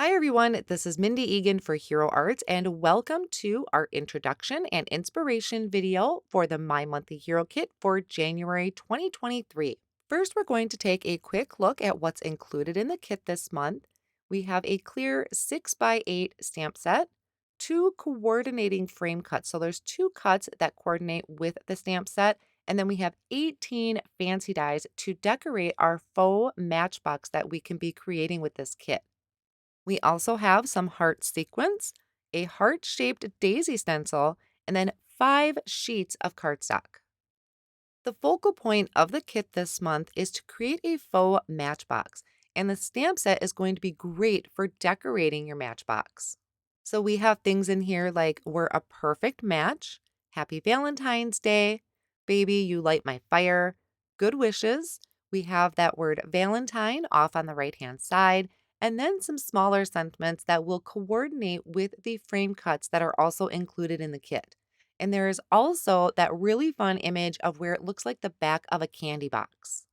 Hi everyone, this is Mindy Egan for Hero Arts and welcome to our introduction and inspiration video for the My Monthly Hero Kit for January 2023. First, we're going to take a quick look at what's included in the kit this month. We have a clear 6x8 stamp set, two coordinating frame cuts. So there's two cuts that coordinate with the stamp set. And then we have 18 fancy dies to decorate our faux matchbox that we can be creating with this kit. We also have some heart sequins, a heart-shaped daisy stencil, and then 5 sheets of cardstock. The focal point of the kit this month is to create a faux matchbox, and the stamp set is going to be great for decorating your matchbox. So we have things in here like "We're a perfect match," "Happy Valentine's Day," "Baby, you light my fire," "Good wishes." We have that word Valentine off on the right-hand side, and then some smaller sentiments that will coordinate with the frame cuts that are also included in the kit. And there is also that really fun image of where it looks like the back of a candy box.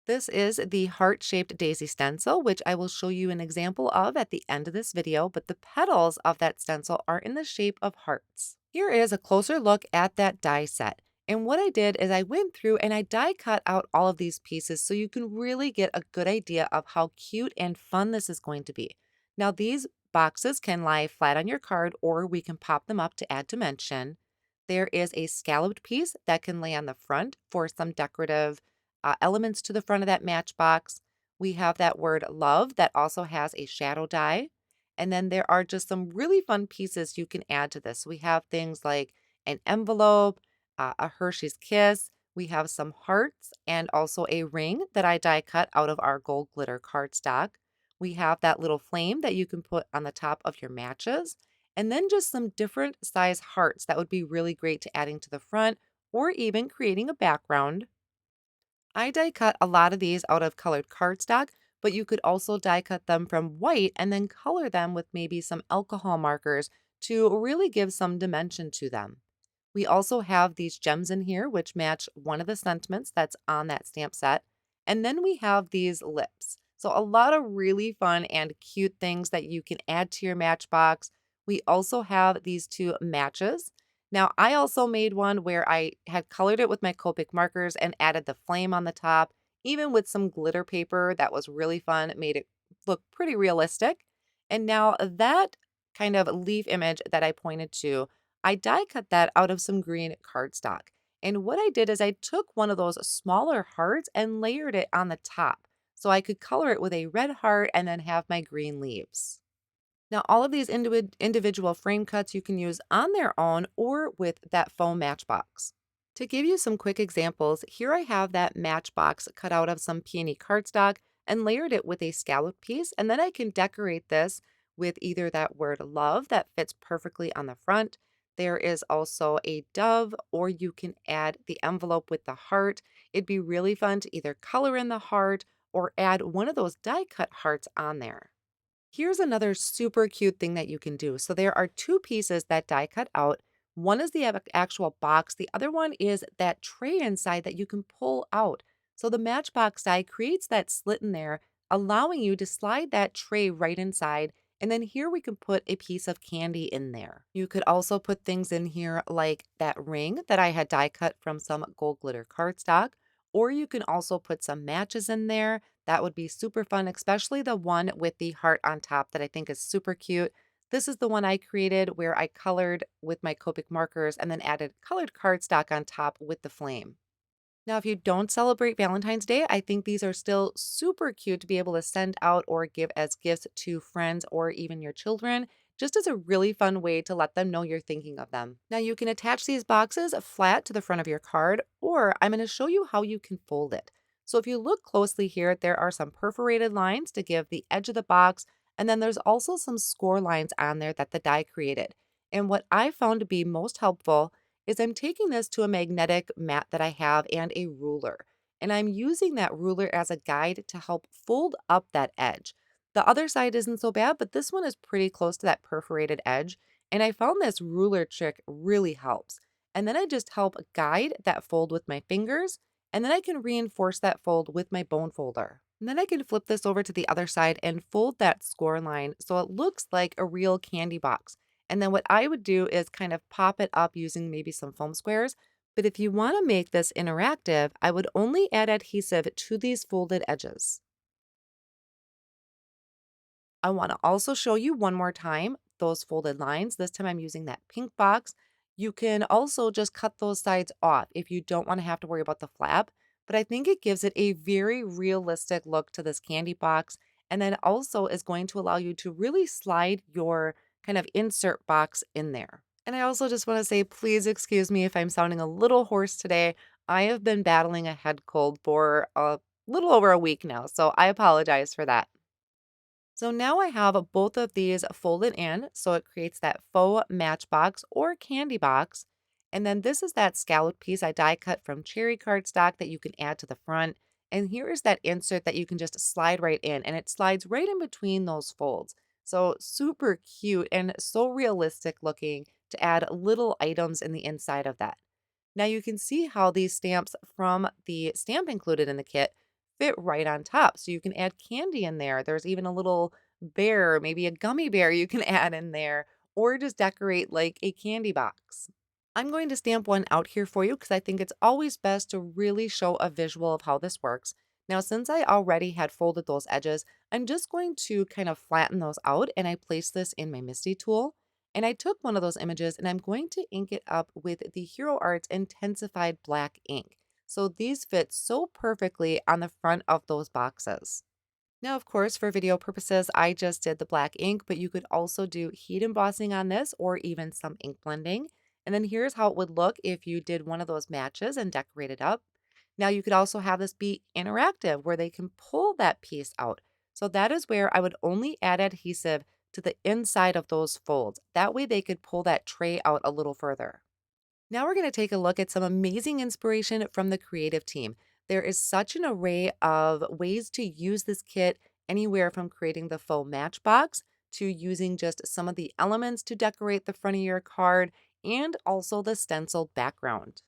This is the heart-shaped daisy stencil, which I will show you an example of at the end of this video, but the petals of that stencil are in the shape of hearts. Here is a closer look at that die set. And what I did is I went through and I die cut out all of these pieces so you can really get a good idea of how cute and fun this is going to be. Now, these boxes can lie flat on your card or we can pop them up to add dimension. There is a scalloped piece that can lay on the front for some decorative elements to the front of that matchbox. We have that word love that also has a shadow die. And then there are just some really fun pieces you can add to this. We have things like an envelope, a Hershey's Kiss. We have some hearts and also a ring that I die cut out of our gold glitter cardstock. We have that little flame that you can put on the top of your matches. And then just some different size hearts that would be really great to adding to the front or even creating a background. I die cut a lot of these out of colored cardstock, but you could also die cut them from white and then color them with maybe some alcohol markers to really give some dimension to them. We also have these gems in here, which match one of the sentiments that's on that stamp set. And then we have these lips. So, a lot of really fun and cute things that you can add to your matchbox. We also have these two matches. Now, I also made one where I had colored it with my Copic markers and added the flame on the top, even with some glitter paper that was really fun. It made it look pretty realistic. And now that kind of leaf image that I pointed to, I die cut that out of some green cardstock. And what I did is I took one of those smaller hearts and layered it on the top so I could color it with a red heart and then have my green leaves. Now, all of these individual frame cuts you can use on their own or with that foam matchbox. To give you some quick examples, here I have that matchbox cut out of some peony cardstock and layered it with a scallop piece, and then I can decorate this with either that word love that fits perfectly on the front. There is also a dove, or you can add the envelope with the heart. It'd be really fun to either color in the heart or add one of those die cut hearts on there. Here's another super cute thing that you can do. So there are two pieces that die cut out. One is the actual box. The other one is that tray inside that you can pull out. So the matchbox die creates that slit in there, allowing you to slide that tray right inside. And then here we can put a piece of candy in there. You could also put things in here like that ring that I had die cut from some gold glitter cardstock, or you can also put some matches in there. That would be super fun, especially the one with the heart on top that I think is super cute. This is the one I created where I colored with my Copic markers and then added colored cardstock on top with the flame. Now, if you don't celebrate Valentine's Day, I think these are still super cute to be able to send out or give as gifts to friends or even your children, just as a really fun way to let them know you're thinking of them. Now, you can attach these boxes flat to the front of your card, or I'm going to show you how you can fold it. So if you look closely here, there are some perforated lines to give the edge of the box, and then there's also some score lines on there that the die created. And what I found to be most helpful is I'm taking this to a magnetic mat that I have and a ruler. And I'm using that ruler as a guide to help fold up that edge. The other side isn't so bad, but this one is pretty close to that perforated edge. And I found this ruler trick really helps. And then I just help guide that fold with my fingers, and then I can reinforce that fold with my bone folder. And then I can flip this over to the other side and fold that score line so it looks like a real candy box. And then what I would do is kind of pop it up using maybe some foam squares. But if you want to make this interactive, I would only add adhesive to these folded edges. I want to also show you one more time those folded lines. This time I'm using that pink box. You can also just cut those sides off if you don't want to have to worry about the flap. But I think it gives it a very realistic look to this candy box. And then also is going to allow you to really slide your kind of insert box in there. And I also just want to say, please excuse me if I'm sounding a little hoarse today. I have been battling a head cold for a little over a week now. So I apologize for that. So now I have both of these folded in, so it creates that faux matchbox or candy box. And then this is that scallop piece I die cut from cherry cardstock that you can add to the front. And here is that insert that you can just slide right in, and it slides right in between those folds. So super cute and so realistic looking to add little items in the inside of that. Now you can see how these stamps from the stamp included in the kit fit right on top. So you can add candy in there. There's even a little bear, maybe a gummy bear you can add in there, or just decorate like a candy box. I'm going to stamp one out here for you because I think it's always best to really show a visual of how this works. Now, since I already had folded those edges, I'm just going to kind of flatten those out, and I place this in my Misty tool. And I took one of those images and I'm going to ink it up with the Hero Arts Intensified Black ink. So these fit so perfectly on the front of those boxes. Now, of course, for video purposes, I just did the black ink, but you could also do heat embossing on this or even some ink blending. And then here's how it would look if you did one of those matches and decorate it up. Now, you could also have this be interactive where they can pull that piece out. So that is where I would only add adhesive to the inside of those folds. That way they could pull that tray out a little further. Now we're going to take a look at some amazing inspiration from the creative team. There is such an array of ways to use this kit, anywhere from creating the faux matchbox to using just some of the elements to decorate the front of your card and also the stenciled background.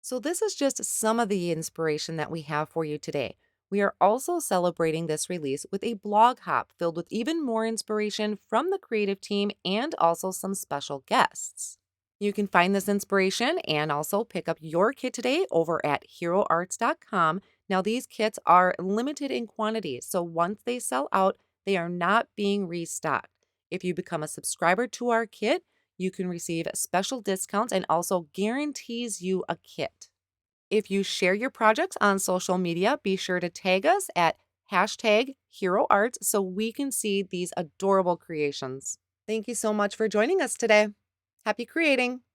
So this is just some of the inspiration that we have for you today. We are also celebrating this release with a blog hop filled with even more inspiration from the creative team and also some special guests. You can find this inspiration and also pick up your kit today over at heroarts.com. Now, these kits are limited in quantity, so once they sell out, they are not being restocked. If you become a subscriber to our kit, you can receive special discounts and also guarantees you a kit. If you share your projects on social media, be sure to tag us at hashtag HeroArts so we can see these adorable creations. Thank you so much for joining us today. Happy creating!